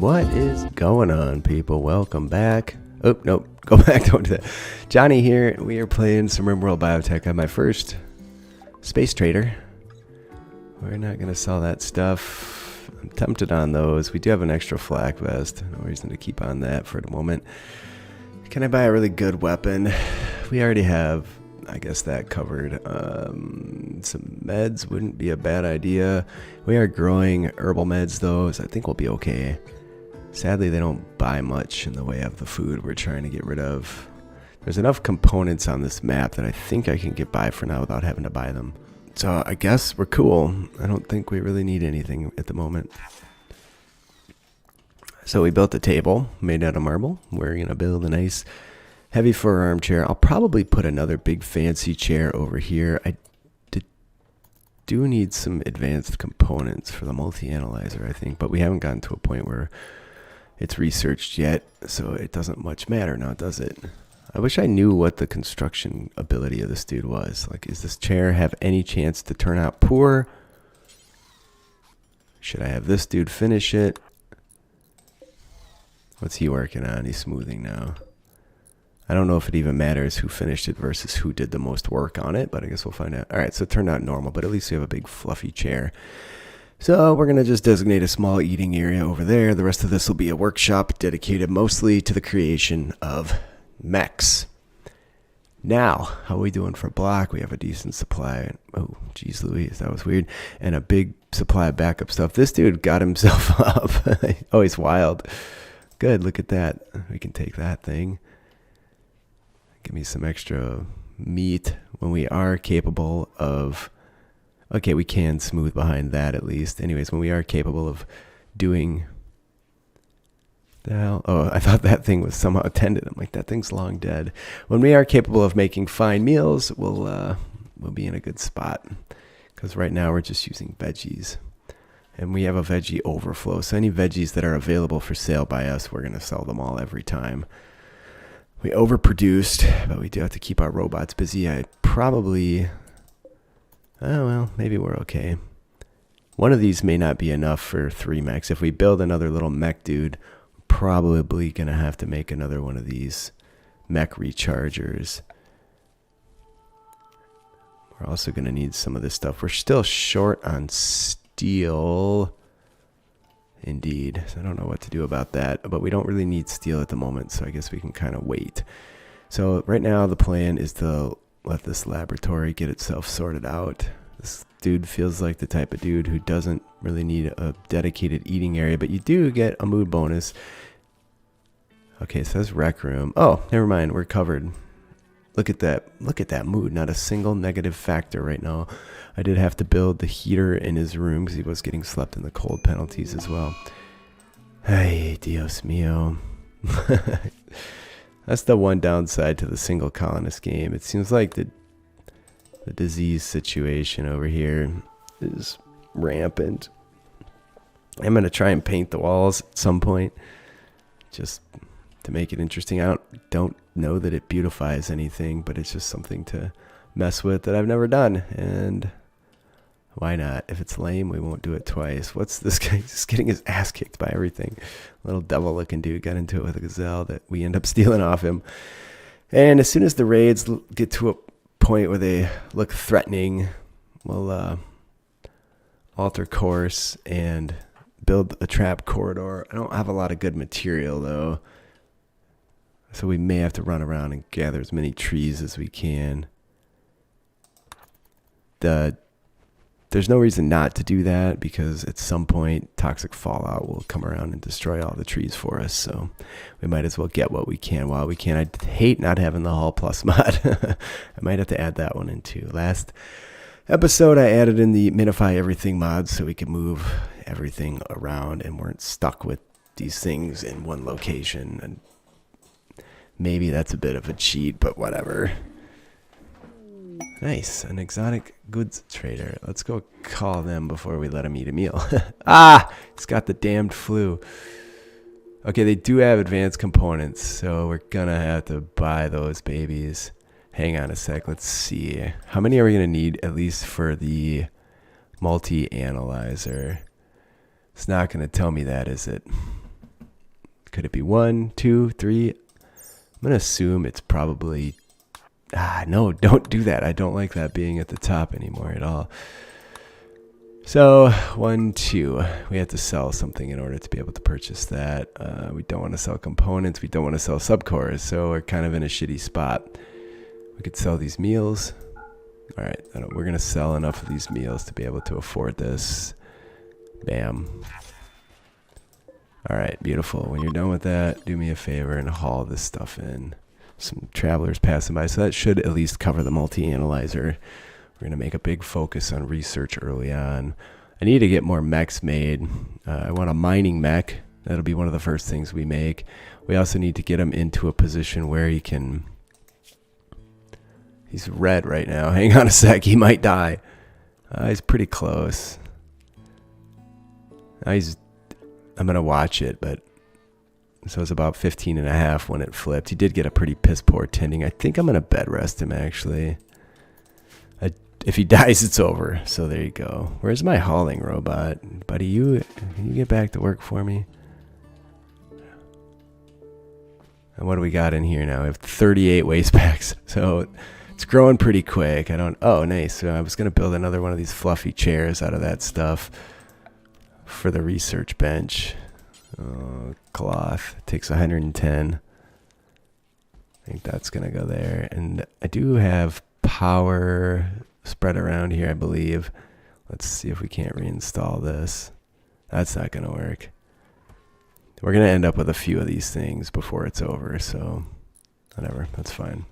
What is going on, people? Welcome back. Oh, nope. Go back. Don't do that. Johnny here. We are playing some RimWorld BioTech on my first space trader. We're not going to sell that stuff. I'm tempted on those. We do have an extra flak vest. No reason to keep on that for the moment. Can I buy a really good weapon? We already have, I guess, that covered. Some meds wouldn't be a bad idea. We are growing herbal meds, though, so I think we'll be okay. Sadly, they don't buy much in the way of the food we're trying to get rid of. There's enough components on this map that I think I can get by for now without having to buy them. So I guess we're cool. I don't think we really need anything at the moment. So we built a table made out of marble. We're going to build a nice heavy forearm chair. I'll probably put another big fancy chair over here. I do need some advanced components for the multi-analyzer, I think, but we haven't gotten to a point where it's researched yet, so it doesn't much matter now, does it? I wish I knew what the construction ability of this dude was. Like, is this chair have any chance to turn out poor? Should I have this dude finish it? What's he working on? He's smoothing now. I don't know if it even matters who finished it versus who did the most work on it, but I guess we'll find out. All right, so it turned out normal, but at least we have a big fluffy chair. So we're going to just designate a small eating area over there. The rest of this will be a workshop dedicated mostly to the creation of mechs. Now, how are we doing for block? We have a decent supply. Oh, geez Louise, that was weird. And a big supply of backup stuff. This dude got himself up. Oh, he's wild. Good, look at that. We can take that thing. Give me some extra meat when we are capable of... Okay, we can smooth behind that at least. Anyways, when we are capable of doing... The hell? Oh, I thought that thing was somehow tended. I'm like, that thing's long dead. When we are capable of making fine meals, we'll be in a good spot. Because right now we're just using veggies. And we have a veggie overflow. So any veggies that are available for sale by us, we're going to sell them all every time. We overproduced, but we do have to keep our robots busy. I probably... Oh, well, maybe we're okay. One of these may not be enough for 3 mechs. If we build another little mech dude, we're probably going to have to make another one of these mech rechargers. We're also going to need some of this stuff. We're still short on steel. Indeed. So I don't know what to do about that, but we don't really need steel at the moment, so I guess we can kind of wait. So right now the plan is to let this laboratory get itself sorted out. This dude feels like the type of dude who doesn't really need a dedicated eating area, but you do get a mood bonus. Okay, it says rec room. Oh, never mind, we're covered. Look at that. Look at that mood. Not a single negative factor right now. I did have to build the heater in his room because he was getting slept in the cold penalties as well. Hey, Dios mío. That's the one downside to the single colonist game. It seems like the disease situation over here is rampant. I'm going to try and paint the walls at some point just to make it interesting. I don't know that it beautifies anything, but it's just something to mess with that I've never done. And why not? If it's lame, we won't do it twice. What's this guy just getting his ass kicked by everything? Little devil-looking dude got into it with a gazelle that we end up stealing off him. And as soon as the raids get to a point where they look threatening, we'll alter course and build a trap corridor. I don't have a lot of good material, though, so we may have to run around and gather as many trees as we can. There's no reason not to do that because at some point toxic fallout will come around and destroy all the trees for us. So we might as well get what we can while we can. I hate not having the Hull Plus mod. I might have to add that one in too. Last episode I added in the minify everything mod so we could move everything around and weren't stuck with these things in one location. And maybe that's a bit of a cheat, but whatever. Nice, an exotic goods trader. Let's go call them before we let him eat a meal. Ah, he's got the damned flu. Okay, they do have advanced components, so we're gonna have to buy those babies. Hang on a sec, let's see. How many are we gonna need at least for the multi-analyzer? It's not gonna tell me that, is it? Could it be 1, 2, 3? I'm going to assume it's probably... no, don't do that. I don't like that being at the top anymore at all. So, 1, 2. We have to sell something in order to be able to purchase that. We don't want to sell components. We don't want to sell subcores. So, we're kind of in a shitty spot. We could sell these meals. All right, we're going to sell enough of these meals to be able to afford this. Bam. All right, beautiful. When you're done with that, do me a favor and haul this stuff in. Some travelers passing by, so that should at least cover the multi-analyzer. We're going to make a big focus on research early on. I need to get more mechs made. I want a mining mech. That'll be one of the first things we make. We also need to get him into a position where he can... He's red right now. Hang on a sec. He might die. He's pretty close. I'm going to watch it, but... So it's about 15.5 when it flipped. He did get a pretty piss-poor tending. I think I'm going to bed rest him, actually. If he dies, it's over. So there you go. Where's my hauling robot? Buddy, you get back to work for me? And what do we got in here now? We have 38 waste packs. So it's growing pretty quick. Oh, nice. So I was going to build another one of these fluffy chairs out of that stuff for the research bench. Cloth. It takes 110. I think that's going to go there. And I do have power spread around here, I believe. Let's see if we can't reinstall this. That's not going to work. We're going to end up with a few of these things before it's over, so whatever. That's fine.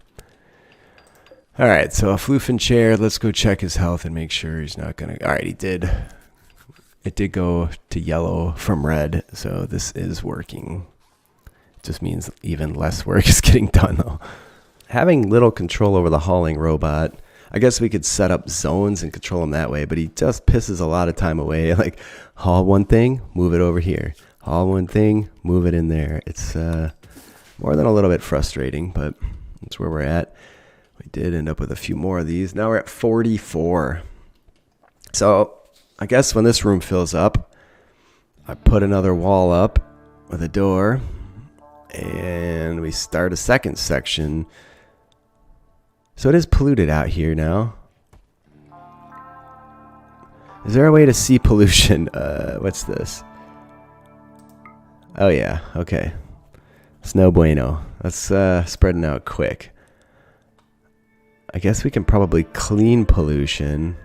All right, so a floofing chair. Let's go check his health and make sure he's not going to... All right, he did. It did go to yellow from red, so this is working. It just means even less work is getting done, though. Having little control over the hauling robot, I guess we could set up zones and control him that way, but he just pisses a lot of time away. Like, haul one thing, move it over here. Haul one thing, move it in there. It's more than a little bit frustrating, but that's where we're at. We did end up with a few more of these. Now we're at 44. So... I guess when this room fills up, I put another wall up with a door, and we start a second section. So it is polluted out here now. Is there a way to see pollution? What's this? Oh yeah, okay. It's no bueno. That's spreading out quick. I guess we can probably clean pollution.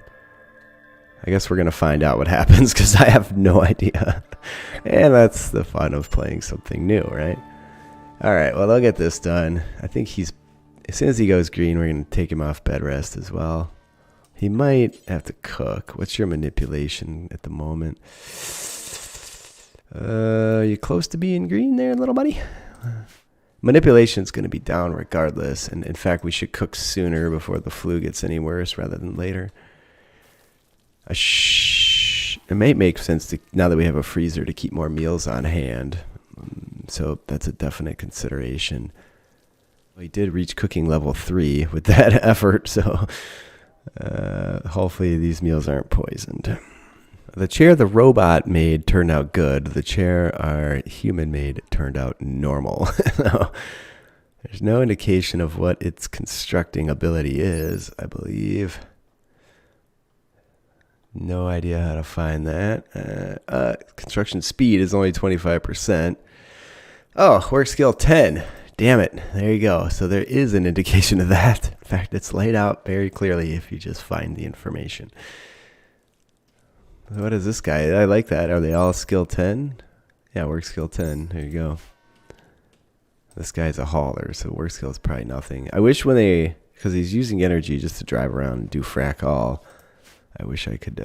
I guess we're going to find out what happens because I have no idea. And that's the fun of playing something new, right? All right, well, I'll get this done. I think as soon as he goes green, we're going to take him off bed rest as well. He might have to cook. What's your manipulation at the moment? You close to being green there, little buddy? Manipulation's going to be down regardless. And in fact, we should cook sooner before the flu gets any worse rather than later. It may make sense to, now that we have a freezer, to keep more meals on hand. So that's a definite consideration. We did reach cooking level 3 with that effort, so hopefully these meals aren't poisoned. The chair the robot made turned out good. The chair our human made turned out normal. There's no indication of what its constructing ability is, I believe. No idea how to find that. Construction speed is only 25%. Oh, work skill 10. Damn it. There you go. So there is an indication of that. In fact, it's laid out very clearly if you just find the information. What is this guy? I like that. Are they all skill 10? Yeah, work skill 10. There you go. This guy's a hauler, so work skill is probably nothing. I wish because he's using energy just to drive around and do frack all. I wish I could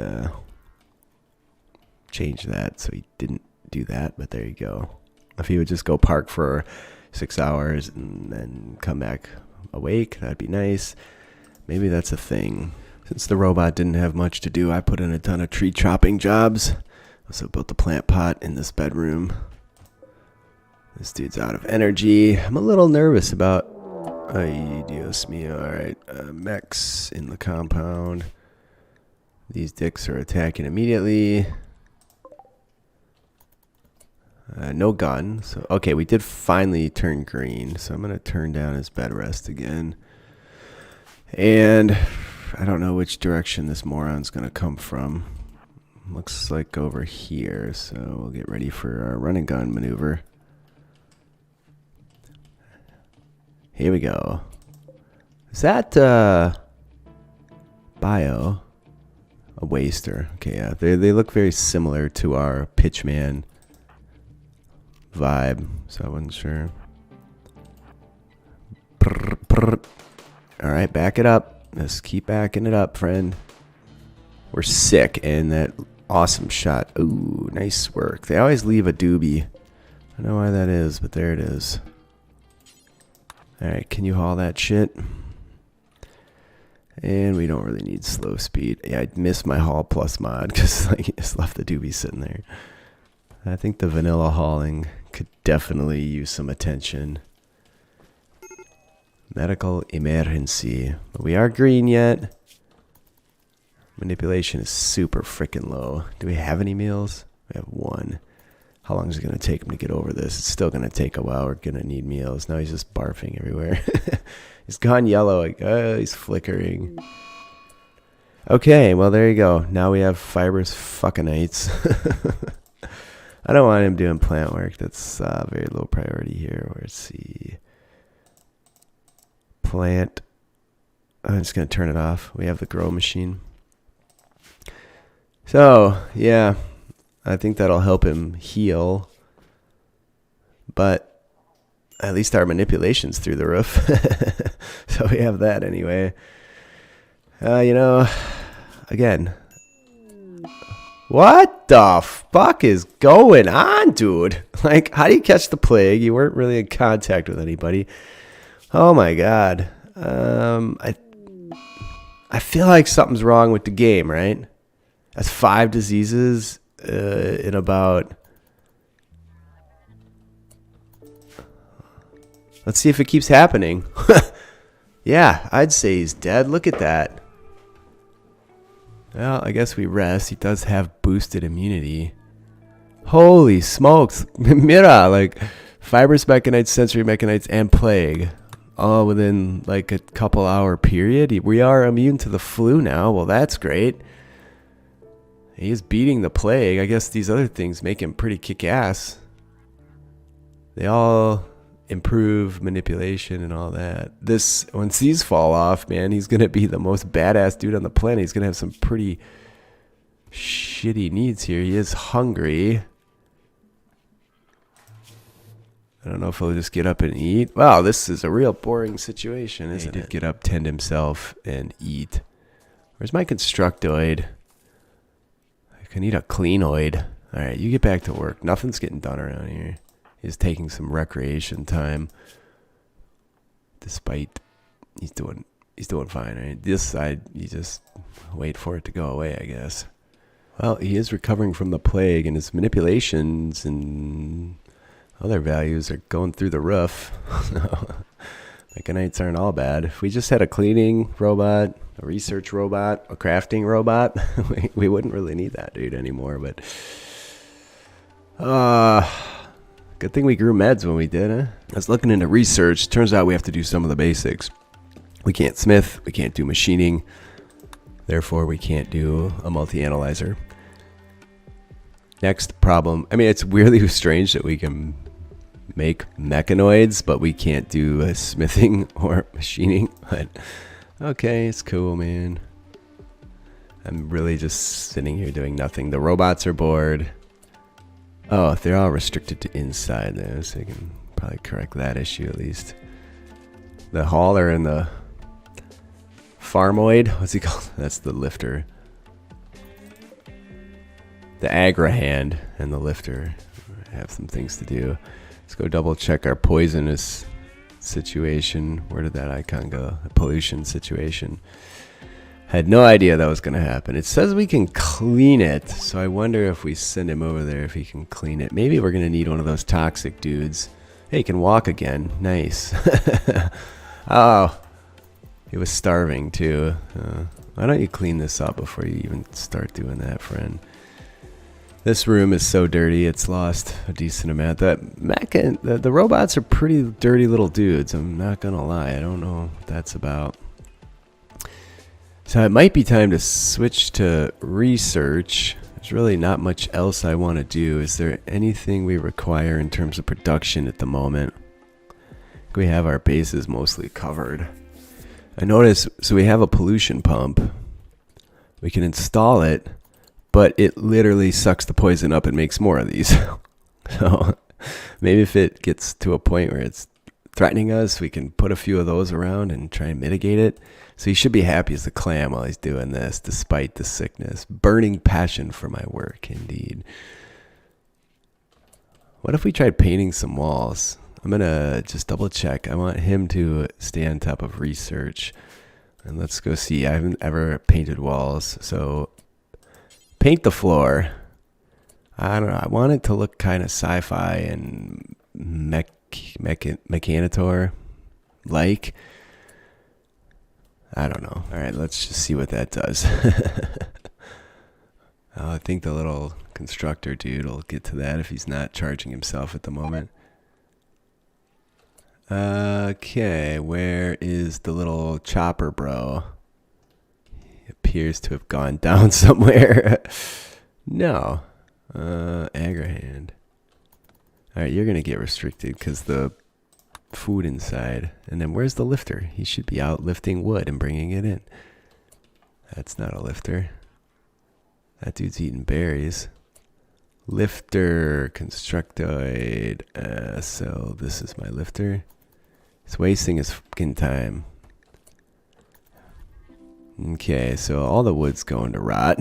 change that so he didn't do that, but there you go. If he would just go park for 6 hours and then come back awake, that'd be nice. Maybe that's a thing. Since the robot didn't have much to do, I put in a ton of tree chopping jobs. Also built a plant pot in this bedroom. This dude's out of energy. I'm a little nervous about... Ay, Dios mío. Alright, mechs in the compound. These dicks are attacking immediately. No gun. So okay, we did finally turn green. So I'm gonna turn down his bed rest again. And I don't know which direction this moron's gonna come from. Looks like over here. So we'll get ready for our run and gun maneuver. Here we go. Is that bio? A waster. Okay, yeah. They look very similar to our Pitchman vibe, so I wasn't sure. Alright, back it up. Let's keep backing it up, friend. We're sick, and that awesome shot. Ooh, nice work. They always leave a doobie. I don't know why that is, but there it is. Alright, can you haul that shit? And we don't really need slow speed. Yeah, I missed my haul plus mod because like, I just left the doobie sitting there. I think the vanilla hauling could definitely use some attention. Medical emergency. But we are green yet. Manipulation is super freaking low. Do we have any meals? We have one. How long is it going to take him to get over this? It's still going to take a while. We're going to need meals. Now he's just barfing everywhere. He's gone yellow. Like, oh, he's flickering. Okay, well, there you go. Now we have fibrous fuckinites. I don't want him doing plant work. That's very low priority here. Let's see. Plant. I'm just going to turn it off. We have the grow machine. So, yeah. I think that'll help him heal. But at least our manipulation's through the roof. So we have that anyway. You know, again. What the fuck is going on, dude? Like, how do you catch the plague? You weren't really in contact with anybody. Oh my god. I feel like something's wrong with the game, right? That's 5 diseases in about... Let's see if it keeps happening. Yeah, I'd say he's dead. Look at that. Well, I guess we rest. He does have boosted immunity. Holy smokes. Mira, like fibrous mechanites, sensory mechanites, and plague. All within like a couple hour period. We are immune to the flu now. Well, that's great. He is beating the plague. I guess these other things make him pretty kick-ass. They all improve manipulation and all that. This, once these fall off, man, he's going to be the most badass dude on the planet. He's going to have some pretty shitty needs here. He is hungry. I don't know if he'll just get up and eat. Wow, this is a real boring situation, isn't it? He did get up, tend himself, and eat. Where's my constructoid? I can eat a cleanoid. All right, you get back to work. Nothing's getting done around here. He's taking some recreation time. Despite he's doing fine, right? This side, you just wait for it to go away, I guess. Well, he is recovering from the plague, and his manipulations and other values are going through the roof. Mechanites aren't all bad. If we just had a cleaning robot, a research robot, a crafting robot, we wouldn't really need that dude anymore. But good thing we grew meds when we did, huh? I was looking into research. Turns out we have to do some of the basics. We can't smith. We can't do machining. Therefore, we can't do a multi-analyzer. Next problem. I mean, it's weirdly strange that we can make mechanoids, but we can't do smithing or machining. But okay, it's cool, man. I'm really just sitting here doing nothing. The robots are bored. Oh, they're all restricted to inside there, so you can probably correct that issue at least. The hauler and the farmoid, what's he called? That's the lifter. The agra hand and the lifter have some things to do. Let's go double check our poisonous situation. Where did that icon go? The pollution situation. Had no idea that was going to happen. It says we can clean it, so I wonder if we send him over there if he can clean it. Maybe we're going to need one of those toxic dudes. Hey, he can walk again. Nice. Oh, he was starving too. Why don't you clean this up before you even start doing that, friend? This room is so dirty, it's lost a decent amount. The robots are pretty dirty little dudes, I'm not gonna lie. I don't know what that's about. So it might be time to switch to research. There's really not much else I want to do. Is there anything we require in terms of production at the moment? We have our bases mostly covered. I noticed, so we have a pollution pump. We can install it, but it literally sucks the poison up and makes more of these. So maybe if it gets to a point where it's threatening us, we can put a few of those around and try and mitigate it. So he should be happy as a clam while he's doing this, despite the sickness. Burning passion for my work, indeed. What if we tried painting some walls? I'm going to just double check. I want him to stay on top of research. And let's go see. I haven't ever painted walls. So paint the floor. I don't know. I want it to look kind of sci-fi and Mechanitor like. I don't know. All right, let's just see what that does. I think the little constructor dude will get to that if he's not charging himself at the moment. Okay, where is the little chopper bro? He appears to have gone down somewhere. No. Agrahand. All right, you're going to get restricted because the food inside. And then where's the lifter? He should be out lifting wood and bringing it in. That's not a lifter. That dude's eating berries. Lifter, constructoid. So this is my lifter. He's wasting his fucking time. Okay, so all the wood's going to rot.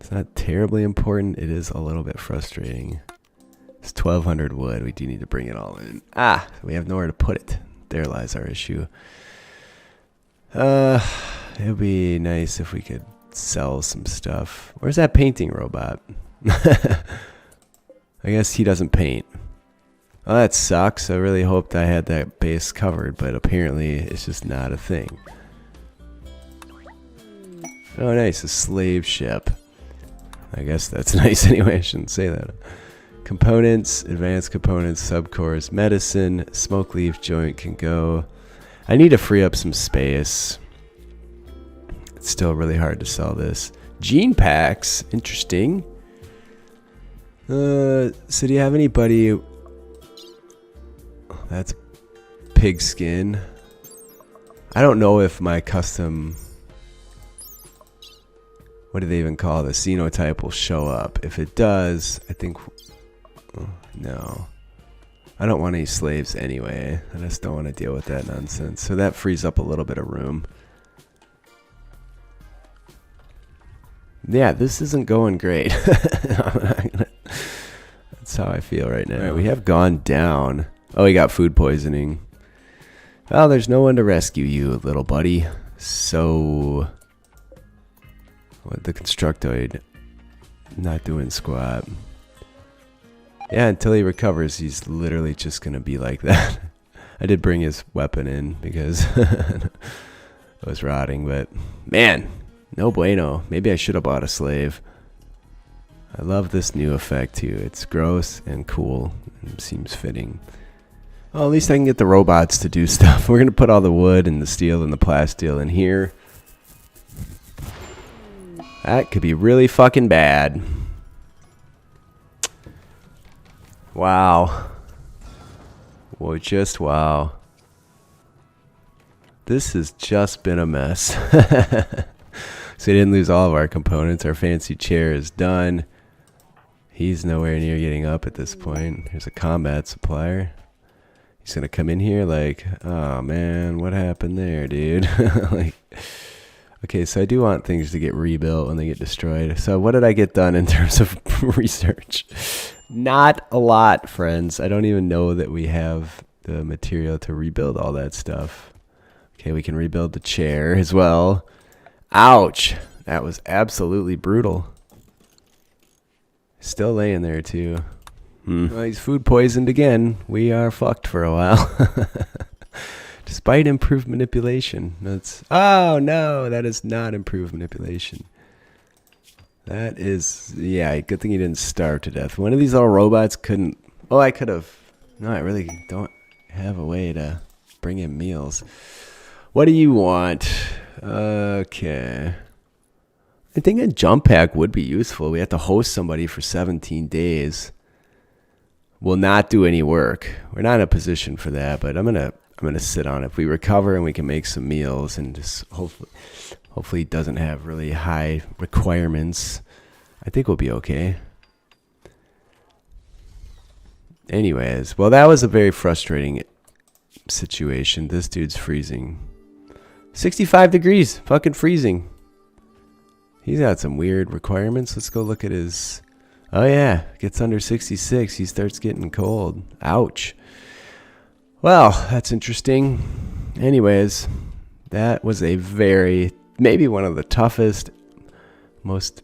It's not terribly important. It is a little bit frustrating. It's 1,200 wood. We do need to bring it all in. We have nowhere to put it. There lies our issue. It would be nice if we could sell some stuff. Where's that painting robot? I guess he doesn't paint. Oh, that sucks. I really hoped I had that base covered, but apparently it's just not a thing. Oh, nice. A slave ship. I guess that's nice anyway. I shouldn't say that. Components, advanced components, subcores, medicine, smoke leaf joint can go. I need to free up some space. It's still really hard to sell this. Gene packs, interesting. So do you have anybody? Oh, that's pig skin. I don't know if my custom, what do they even call the xenotype, will show up. If it does, I think. Oh, no, I don't want any slaves anyway. I just don't want to deal with that nonsense. So that frees up a little bit of room. Yeah, this isn't going great. That's how I feel right now. All right, we have gone down. Oh, we got food poisoning. Well, there's no one to rescue you, little buddy. So, what, the constructoid not doing squat. Yeah, until he recovers, he's literally just going to be like that. I did bring his weapon in because it was rotting, but man, no bueno. Maybe I should have bought a slave. I love this new effect too. It's gross and cool and seems fitting. Well, at least I can get the robots to do stuff. We're going to put all the wood and the steel and the plasteel in here. That could be really fucking bad. Wow. Whoa, just wow. This has just been a mess. So we didn't lose all of our components. Our fancy chair is done. He's nowhere near getting up at this point. Here's a combat supplier. He's going to come in here like, oh man, what happened there, dude? Like, okay, so I do want things to get rebuilt when they get destroyed. So what did I get done in terms of research? Not a lot, friends. I don't even know that we have the material to rebuild all that stuff. Okay, we can rebuild the chair as well. Ouch! That was absolutely brutal. Still laying there, too. Well, he's food poisoned again. We are fucked for a while. Despite improved manipulation. That's, oh, no, that is not improved manipulation. That is, yeah, good thing he didn't starve to death. One of these little robots couldn't, oh, I could have, no, I really don't have a way to bring in meals. What do you want? Okay. I think a jump pack would be useful. We have to host somebody for 17 days. Will not do any work. We're not in a position for that, but I'm gonna sit on it. If we recover and we can make some meals and just hopefully it doesn't have really high requirements, I think we'll be okay. Anyways, well, that was a very frustrating situation. This dude's freezing. 65 degrees, fucking freezing. He's got some weird requirements. Let's go look at his... Oh yeah, gets under 66. He starts getting cold. Ouch. Well, that's interesting. Anyways, that was a very, maybe one of the toughest, most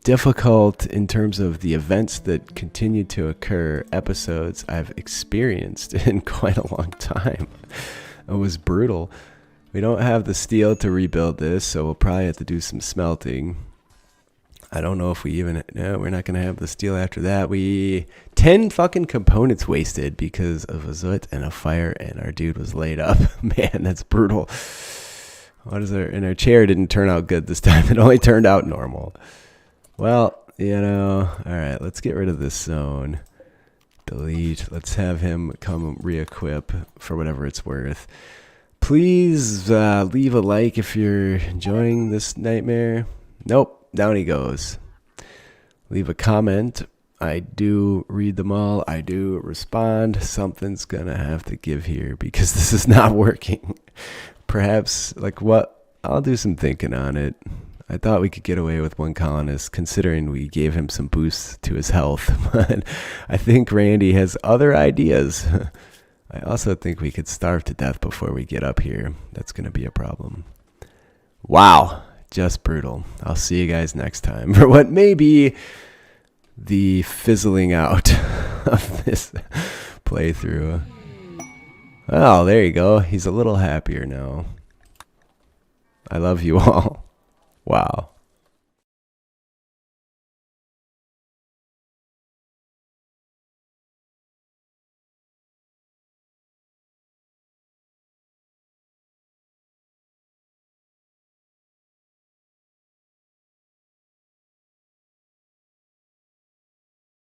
difficult in terms of the events that continue to occur episodes I've experienced in quite a long time. It was brutal. We don't have the steel to rebuild this, so we'll probably have to do some smelting. I don't know if we even... No, we're not going to have the steel after that. 10 fucking components wasted because of a Zut and a fire, and our dude was laid up. Man, that's brutal. What is our... And our chair didn't turn out good this time. It only turned out normal. Well, you know... Alright, let's get rid of this zone. Delete. Let's have him come re-equip for whatever it's worth. Please leave a like if you're enjoying this nightmare. Nope. Down he goes. Leave a comment. I do read them all. I do respond. Something's gonna have to give here because this is not working. Perhaps, like what? I'll do some thinking on it. I thought we could get away with one colonist considering we gave him some boosts to his health. But I think Randy has other ideas. I also think we could starve to death before we get up here. That's gonna be a problem. Wow. Just brutal. I'll see you guys next time for what may be the fizzling out of this playthrough. Oh, there you go. He's a little happier now. I love you all. Wow.